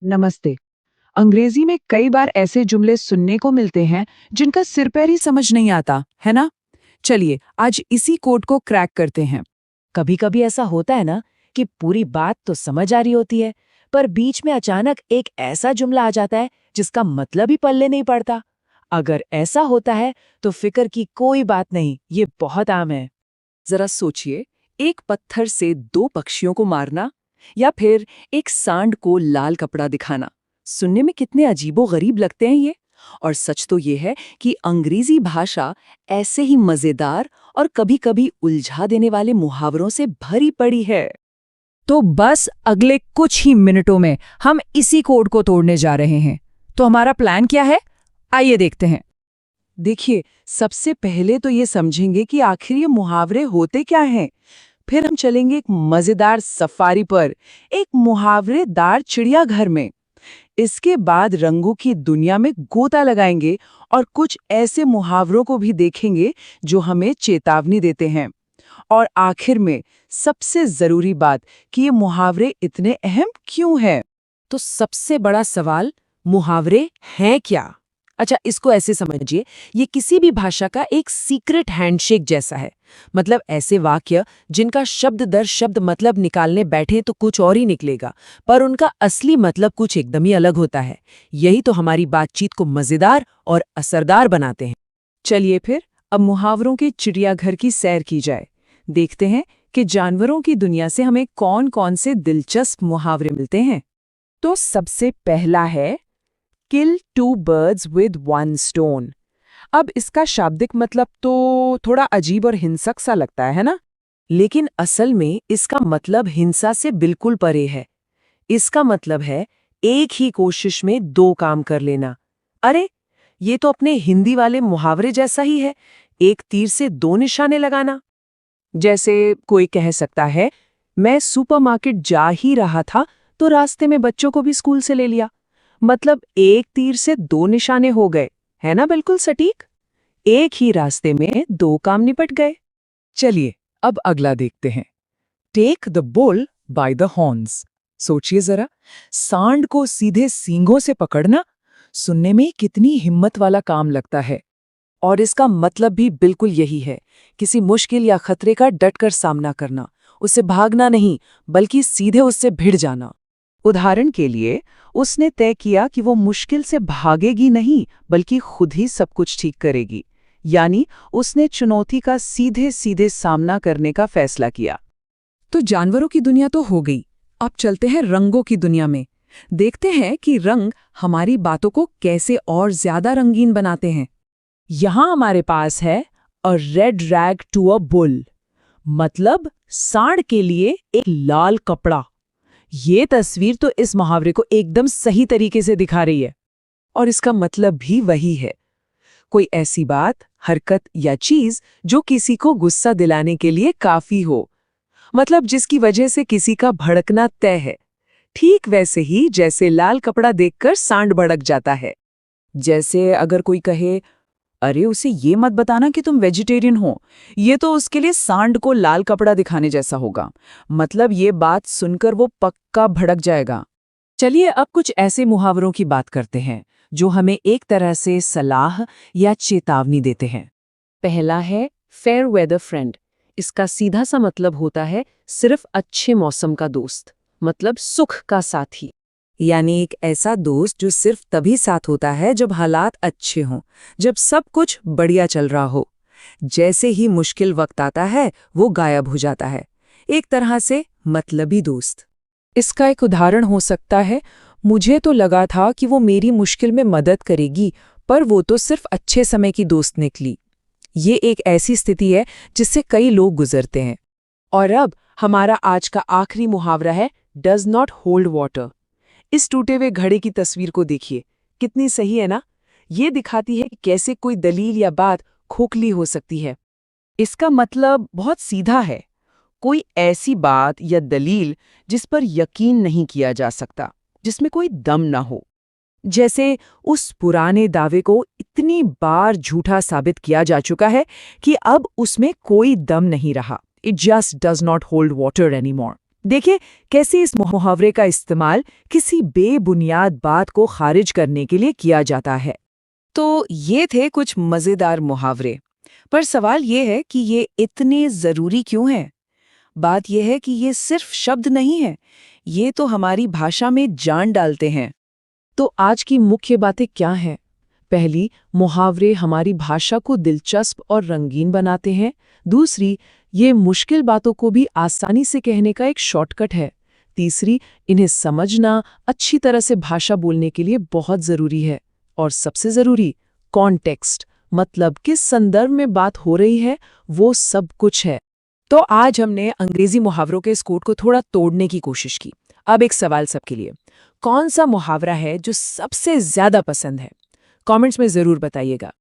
नमस्ते। अंग्रेजी में कई बार ऐसे जुमले सुनने को मिलते हैं जिनका सिर पैर ही समझ नहीं आता, है ना? चलिए, आज इसी कोड को क्रैक करते हैं। कभी कभी ऐसा होता है ना कि पूरी बात तो समझ आ रही होती है, पर बीच में अचानक एक ऐसा जुमला आ जाता है जिसका मतलब ही पल्ले नहीं पड़ता। अगर ऐसा होता है तो फिक्र की कोई बात नहीं, ये बहुत आम है। जरा सोचिए, एक पत्थर से दो पक्षियों को मारना या फिर एक सांड को लाल कपड़ा दिखाना। सुनने में कितने अजीबो-गरीब लगते हैं ये। और सच तो ये है कि अंग्रेजी भाषा ऐसे ही मजेदार और कभी-कभी उलझा देने वाले मुहावरों से भरी पड़ी है। तो बस अगले कुछ ही मिनटों में हम इसी कोड को तोड़ने जा रहे हैं। तो हमारा प्लान क्या है? आइए देखते हैं। देखिए, सबसे पहले तो ये समझेंगे कि आखिर ये मुहावरे होते क्या हैं। फिर हम चलेंगे एक मजेदार सफारी पर, एक मुहावरेदार चिड़ियाघर में। इसके बाद रंगों की दुनिया में गोता लगाएंगे और कुछ ऐसे मुहावरों को भी देखेंगे जो हमें चेतावनी देते हैं। और आखिर में सबसे जरूरी बात कि ये मुहावरे इतने अहम क्यों हैं। तो सबसे बड़ा सवाल, मुहावरे हैं क्या? अच्छा, इसको ऐसे समझिए, ये किसी भी भाषा का एक सीक्रेट हैंडशेक जैसा है। मतलब ऐसे वाक्य जिनका शब्द दर शब्द मतलब निकालने बैठे तो कुछ और ही निकलेगा, पर उनका असली मतलब कुछ एकदम ही अलग होता है। यही तो हमारी बातचीत को मजेदार और असरदार बनाते हैं। चलिए फिर अब मुहावरों के चिड़ियाघर की सैर की जाए। देखते हैं कि जानवरों की दुनिया से हमें कौन-कौन से दिलचस्प मुहावरे मिलते हैं। तो सबसे पहला है kill two birds with one stone. अब इसका शाब्दिक मतलब तो थोड़ा अजीब और हिंसक सा लगता है ना? लेकिन असल में इसका मतलब हिंसा से बिल्कुल परे है। इसका मतलब है एक ही कोशिश में दो काम कर लेना। अरे, ये तो अपने हिंदी वाले मुहावरे जैसा ही है, एक तीर से दो निशाने लगाना। जैसे कोई कह सकता है, मैं सुपरमार्केट जा ही रहा था तो रास्ते में बच्चों को भी स्कूल से ले लिया। मतलब एक तीर से दो निशाने हो गए, है ना? बिल्कुल सटीक। एक ही रास्ते में दो काम निपट गए। चलिए, अब अगला देखते हैं। Take the bull by the horns. सोचिए जरा, सांड को सीधे सींगों से पकड़ना सुनने में कितनी हिम्मत वाला काम लगता है। और इसका मतलब भी बिल्कुल यही है, किसी मुश्किल या खतरे का डटकर सामना करना, उससे भागना नहीं बल्कि सीधे उससे भिड़ जाना। उदाहरण के लिए, उसने तय किया कि वो मुश्किल से भागेगी नहीं बल्कि खुद ही सब कुछ ठीक करेगी। यानी उसने चुनौती का सीधे सीधे सामना करने का फैसला किया। तो जानवरों की दुनिया तो हो गई, अब चलते हैं रंगों की दुनिया में। देखते हैं कि रंग हमारी बातों को कैसे और ज्यादा रंगीन बनाते हैं। यहां हमारे पास है a red rag to a bull, मतलब सांड के लिए एक लाल कपड़ा। ये तस्वीर तो इस मुहावरे को एकदम सही तरीके से दिखा रही है। और इसका मतलब भी वही है, कोई ऐसी बात, हरकत या चीज जो किसी को गुस्सा दिलाने के लिए काफी हो, मतलब जिसकी वजह से किसी का भड़कना तय है। ठीक वैसे ही जैसे लाल कपड़ा देखकर सांड भड़क जाता है। जैसे अगर कोई कहे, अरे उसे ये मत बताना कि तुम वेजिटेरियन हो, ये तो उसके लिए सांड को लाल कपड़ा दिखाने जैसा होगा। मतलब ये बात सुनकर वो पक्का भड़क जाएगा। चलिए अब कुछ ऐसे मुहावरों की बात करते हैं जो हमें एक तरह से सलाह या चेतावनी देते हैं। पहला है फेयर वेदर फ्रेंड। इसका सीधा सा मतलब होता है सिर्फ अच्छे मौसम का दोस्त, मतलब सुख का साथी। यानी एक ऐसा दोस्त जो सिर्फ तभी साथ होता है जब हालात अच्छे हों, जब सब कुछ बढ़िया चल रहा हो। जैसे ही मुश्किल वक्त आता है वो गायब हो जाता है। एक तरह से मतलबी दोस्त। इसका एक उदाहरण हो सकता है, मुझे तो लगा था कि वो मेरी मुश्किल में मदद करेगी, पर वो तो सिर्फ अच्छे समय की दोस्त निकली। ये एक ऐसी स्थिति है जिससे कई लोग गुजरते हैं। और अब हमारा आज का आखिरी मुहावरा है डज नॉट होल्ड वाटर। इस टूटे हुए घड़े की तस्वीर को देखिए, कितनी सही है ना? ये दिखाती है कि कैसे कोई दलील या बात खोखली हो सकती है। इसका मतलब बहुत सीधा है, कोई ऐसी बात या दलील जिस पर यकीन नहीं किया जा सकता, जिसमें कोई दम ना हो। जैसे उस पुराने दावे को इतनी बार झूठा साबित किया जा चुका है कि अब उसमें कोई दम नहीं रहा। It just does not hold water anymore. देखिए कैसे इस मुहावरे का इस्तेमाल किसी बेबुनियाद बात को खारिज करने के लिए किया जाता है। तो ये थे कुछ मजेदार मुहावरे, पर सवाल ये है कि ये इतने जरूरी क्यों हैं? बात यह है कि ये सिर्फ शब्द नहीं है, ये तो हमारी भाषा में जान डालते हैं। तो आज की मुख्य बातें क्या हैं? पहली, मुहावरे हमारी भाषा को दिलचस्प और रंगीन बनाते हैं। दूसरी, ये मुश्किल बातों को भी आसानी से कहने का एक शॉर्टकट है। तीसरी, इन्हें समझना अच्छी तरह से भाषा बोलने के लिए बहुत जरूरी है। और सबसे जरूरी, कॉन्टेक्स्ट, मतलब किस संदर्भ में बात हो रही है, वो सब कुछ है। तो आज हमने अंग्रेजी मुहावरों के इस कोड को थोड़ा तोड़ने की कोशिश की। अब एक सवाल सबके लिए, कौन सा मुहावरा है जो सबसे ज्यादा पसंद है? कमेंट्स में जरूर बताइएगा।